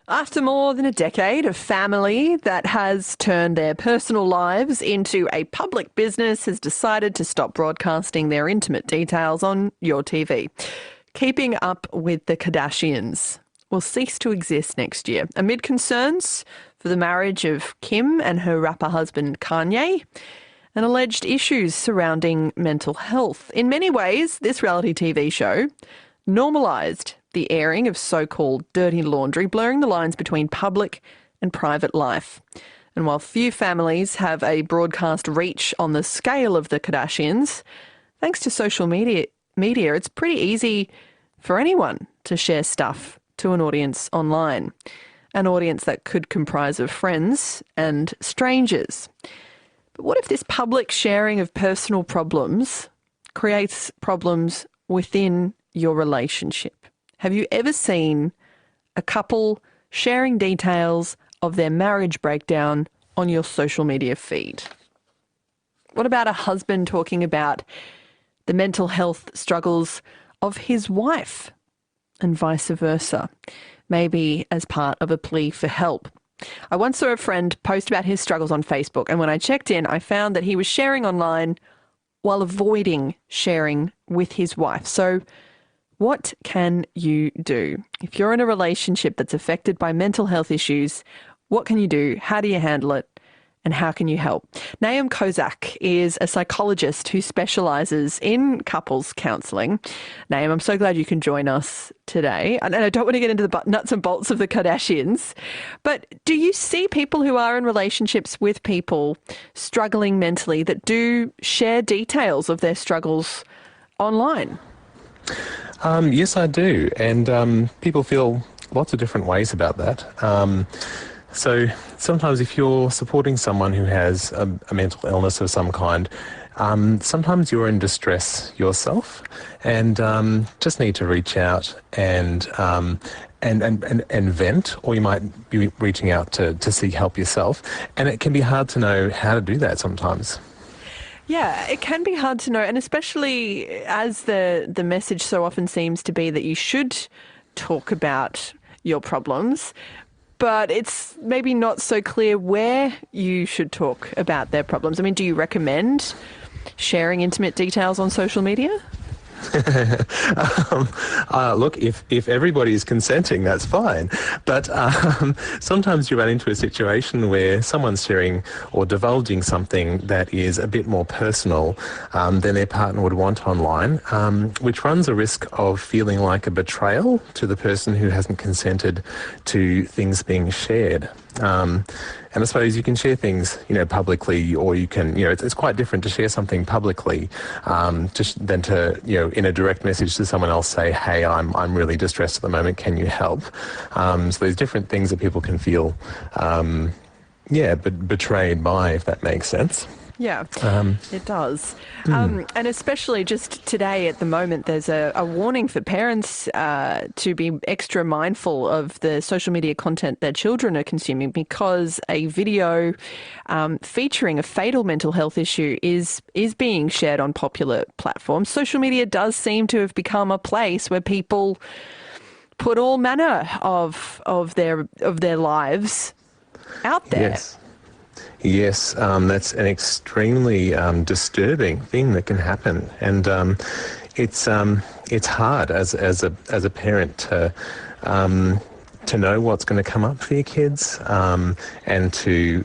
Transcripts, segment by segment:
After more than a decade, a family that has turned their personal lives into a public business has decided to stop broadcasting their intimate details on your TV. Keeping Up with the Kardashians will cease to exist next year amid concerns for the marriage of Kim and her rapper husband Kanye and alleged issues surrounding mental health. In many ways, this reality TV show normalised the airing of so-called dirty laundry, blurring the lines between public and private life. And while few families have a broadcast reach on the scale of the Kardashians, thanks to social media, it's pretty easy for anyone to share stuff to an audience online, an audience that could comprise of friends and strangers. But what if this public sharing of personal problems creates problems within your relationship? Have you ever seen a couple sharing details of their marriage breakdown on your social media feed? What about a husband talking about the mental health struggles of his wife and vice versa, maybe as part of a plea for help? I once saw a friend post about his struggles on Facebook, and when I checked in, I found that he was sharing online while avoiding sharing with his wife. So what can you do? If you're in a relationship that's affected by mental health issues, what can you do? How do you handle it? And how can you help? Nahum Kozak is a psychologist who specialises in couples counselling. Nahum, I'm so glad you can join us today. And I don't want to get into the nuts and bolts of the Kardashians, but do you see people who are in relationships with people struggling mentally that do share details of their struggles online? Yes, I do. And people feel lots of different ways about that. So sometimes if you're supporting someone who has a mental illness of some kind, sometimes you're in distress yourself and just need to reach out and vent, or you might be reaching out to seek help yourself. And it can be hard to know how to do that sometimes. Yeah, it can be hard to know, and especially as the message so often seems to be that you should talk about your problems, but it's maybe not so clear where you should talk about their problems. I mean, do you recommend sharing intimate details on social media? Look, if everybody is consenting, that's fine. But sometimes you run into a situation where someone's sharing or divulging something that is a bit more personal than their partner would want online, which runs a risk of feeling like a betrayal to the person who hasn't consented to things being shared. And I suppose you can share things, publicly, or you can, it's quite different to share something publicly than to, in a direct message to someone else say, hey, I'm really distressed at the moment, can you help? So there's different things that people can feel, but betrayed by, if that makes sense. Yeah, it does. And especially just today at the moment, there's a warning for parents to be extra mindful of the social media content their children are consuming, because a video featuring a fatal mental health issue is being shared on popular platforms. Social media does seem to have become a place where people put all manner of their lives out there. Yes, that's an extremely disturbing thing that can happen, and it's hard as a parent to know what's going to come up for your kids, and to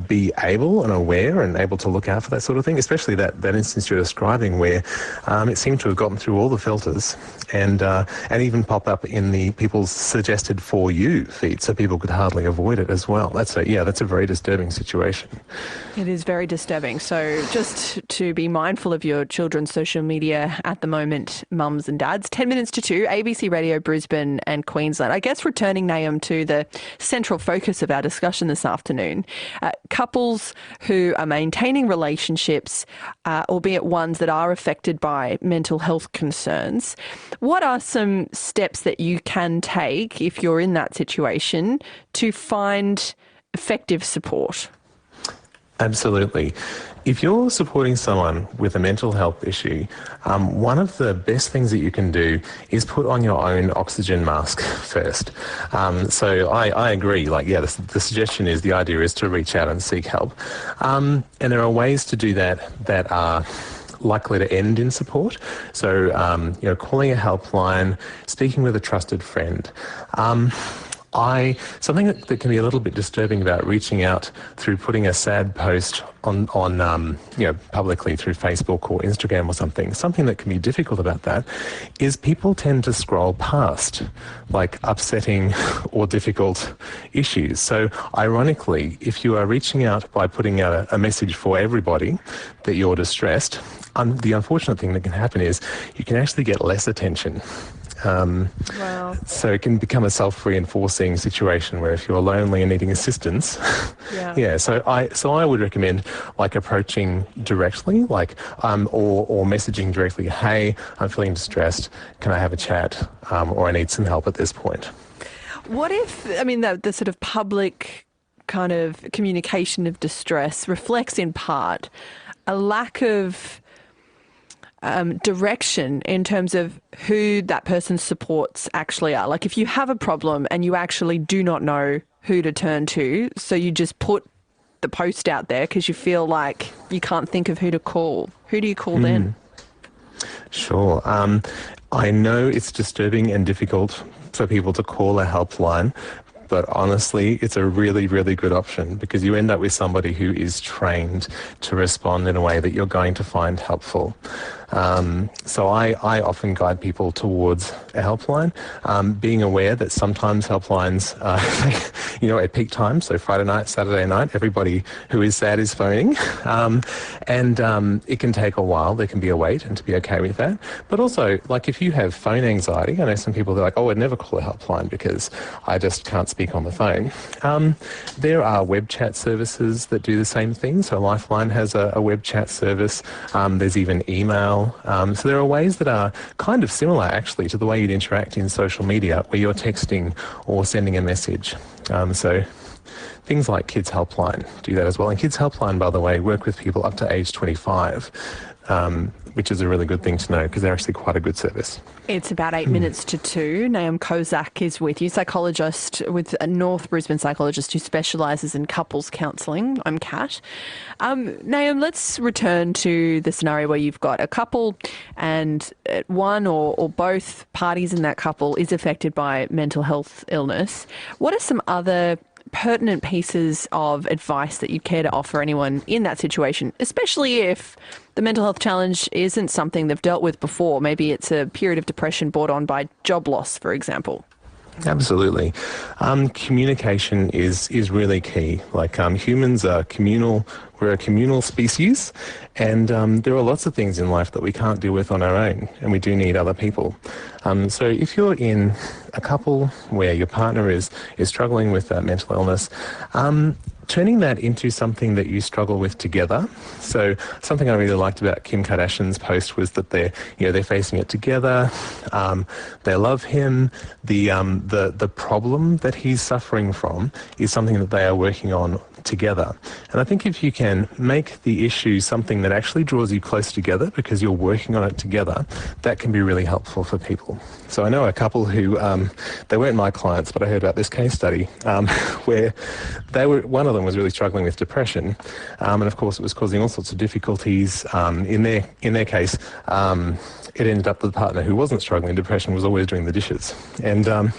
be able and aware and able to look out for that sort of thing. Especially that instance you're describing, where it seemed to have gotten through all the filters and even pop up in the people's suggested for you feed, so people could hardly avoid it as well. That's a very disturbing situation. It is very disturbing. So just to be mindful of your children's social media at the moment, mums and dads. 10 minutes to 2, ABC Radio Brisbane and Queensland. I guess returning, Nahum, to the central focus of our discussion this afternoon, couples who are maintaining relationships, albeit ones that are affected by mental health concerns. What are some steps that you can take if you're in that situation to find effective support? Absolutely. If you're supporting someone with a mental health issue, one of the best things that you can do is put on your own oxygen mask first. So I agree. The suggestion is, the idea is to reach out and seek help. And there are ways to do that are likely to end in support. So, calling a helpline, speaking with a trusted friend. Something that can be a little bit disturbing about reaching out through putting a sad post on publicly through Facebook or Instagram or something that can be difficult about that is people tend to scroll past upsetting or difficult issues. So ironically, if you are reaching out by putting out a message for everybody that you're distressed, the unfortunate thing that can happen is you can actually get less attention. Wow. So it can become a self-reinforcing situation where if you're lonely and needing assistance, So I would recommend approaching directly, or messaging directly. Hey, I'm feeling distressed. Can I have a chat? Or I need some help at this point. What if the sort of public kind of communication of distress reflects in part a lack of direction in terms of who that person's supports actually are? If you have a problem and you actually do not know who to turn to, so you just put the post out there because you feel like you can't think of who to call. Who do you call then? Sure. I know it's disturbing and difficult for people to call a helpline, but honestly, it's a really, really good option because you end up with somebody who is trained to respond in a way that you're going to find helpful. So I often guide people towards a helpline, being aware that sometimes helplines, at peak time, so Friday night, Saturday night, everybody who is sad is phoning. And it can take a while. There can be a wait, and to be okay with that. But also, if you have phone anxiety, I know some people, they're like, I'd never call a helpline because I just can't speak on the phone. There are web chat services that do the same thing. So Lifeline has a web chat service. There's even email. So there are ways that are kind of similar, actually, to the way you'd interact in social media, where you're texting or sending a message. So things like Kids Helpline do that as well. And Kids Helpline, by the way, work with people up to age 25, which is a really good thing to know because they're actually quite a good service. It's about 8 minutes to 2. Nahum Kozak is with you, psychologist with North Brisbane Psychologists who specialises in couples counselling. I'm Kat. Nahum, let's return to the scenario where you've got a couple and one or both parties in that couple is affected by mental health illness. What are some other pertinent pieces of advice that you'd care to offer anyone in that situation, especially if the mental health challenge isn't something they've dealt with before? Maybe it's a period of depression brought on by job loss, for example. Absolutely. Communication is really key. Humans are communal. We're a communal species, and there are lots of things in life that we can't deal with on our own, and we do need other people. So if you're in a couple where your partner is struggling with mental illness, turning that into something that you struggle with together. So something I really liked about Kim Kardashian's post was that they're facing it together. They love him. The problem that he's suffering from is something that they are working on together. And I think if you can make the issue something that actually draws you close together because you're working on it together, that can be really helpful for people. So I know a couple who, they weren't my clients, but I heard about this case study where one of them was really struggling with depression, and of course it was causing all sorts of difficulties. In their case, it ended up that the partner who wasn't struggling with depression was always doing the dishes. And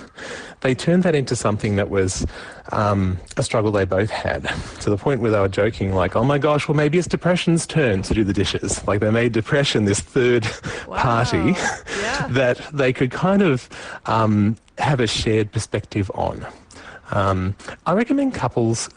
they turned that into something that was a struggle they both had, to the point where they were joking oh my gosh, well maybe it's depression's turn to do the dishes. They made depression this third party that they could kind of have a shared perspective on. I recommend couples,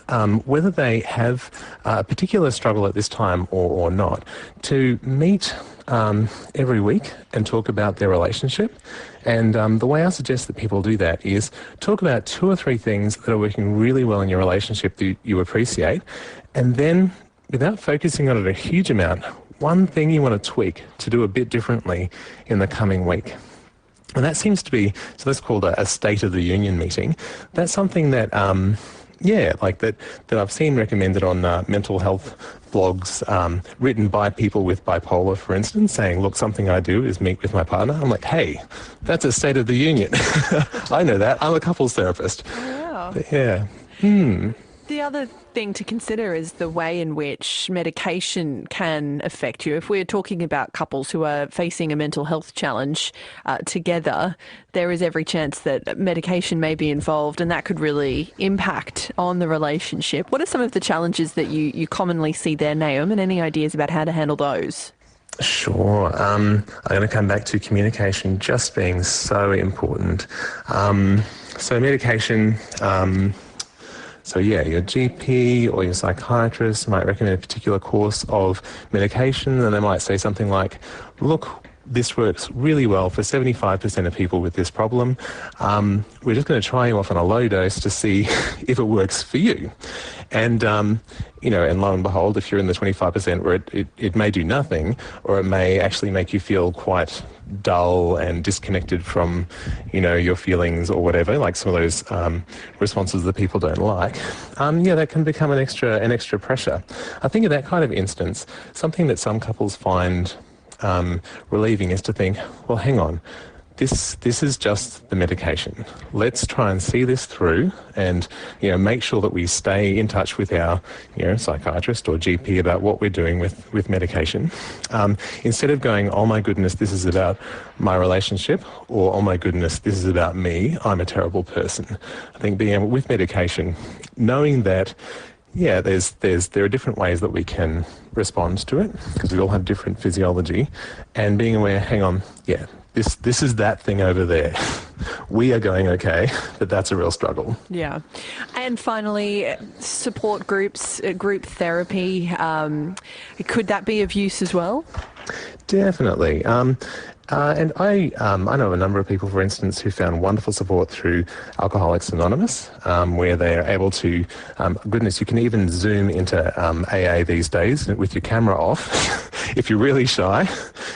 whether they have a particular struggle at this time or not, to meet every week and talk about their relationship. And the way I suggest that people do that is talk about 2 or 3 things that are working really well in your relationship that you appreciate, and then, without focusing on it a huge amount, one thing you want to tweak to do a bit differently in the coming week. And that seems to be, so that's called a State of the Union meeting. That's something that Yeah, like that I've seen recommended on mental health blogs written by people with bipolar, for instance, saying, look, something I do is meet with my partner. I'm like, hey, that's a State of the Union. I know that. I'm a couples therapist. Oh, wow. But yeah. The other thing to consider is the way in which medication can affect you. If we're talking about couples who are facing a mental health challenge together, there is every chance that medication may be involved, and that could really impact on the relationship. What are some of the challenges that you commonly see there, Nahum, and any ideas about how to handle those? Sure. I'm going to come back to communication just being so important. So medication... So yeah, your GP or your psychiatrist might recommend a particular course of medication, and they might say something like, look, this works really well for 75% of people with this problem. We're just going to try you off on a low dose to see if it works for you. And, and lo and behold, if you're in the 25% where it may do nothing, or it may actually make you feel quite dull and disconnected from, your feelings or whatever, like some of those responses that people don't like, that can become an extra pressure. I think in that kind of instance, something that some couples find relieving is to think, well, hang on, this is just the medication. Let's try and see this through and, make sure that we stay in touch with our, psychiatrist or GP about what we're doing with medication. Instead of going, oh my goodness, this is about my relationship, or oh my goodness, this is about me, I'm a terrible person. I think being able, with medication, knowing that there are different ways that we can respond to it, because we all have different physiology, and being aware, hang on, this is that thing over there. We are going okay, but that's a real struggle. Yeah. And finally, support groups, group therapy, could that be of use as well? Definitely. And I know a number of people, for instance, who found wonderful support through Alcoholics Anonymous, where they are able to, goodness, you can even Zoom into AA these days with your camera off if you're really shy,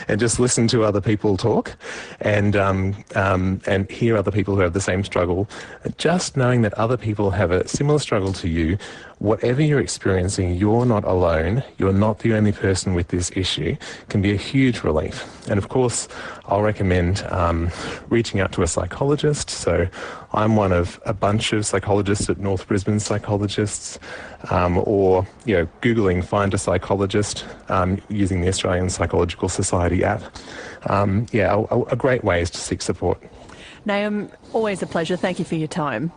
and just listen to other people talk and hear other people who have the same struggle. Just knowing that other people have a similar struggle to you, whatever you're experiencing, you're not alone, you're not the only person with this issue, can be a huge relief. And of course, I'll recommend reaching out to a psychologist. So I'm one of a bunch of psychologists at North Brisbane Psychologists, or Googling find a psychologist using the Australian Psychological Society app. A great way is to seek support. Nahum, always a pleasure. Thank you for your time.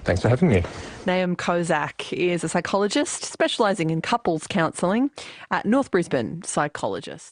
Thanks for having me. Nahum Kozak is a psychologist specialising in couples counselling at North Brisbane Psychologists.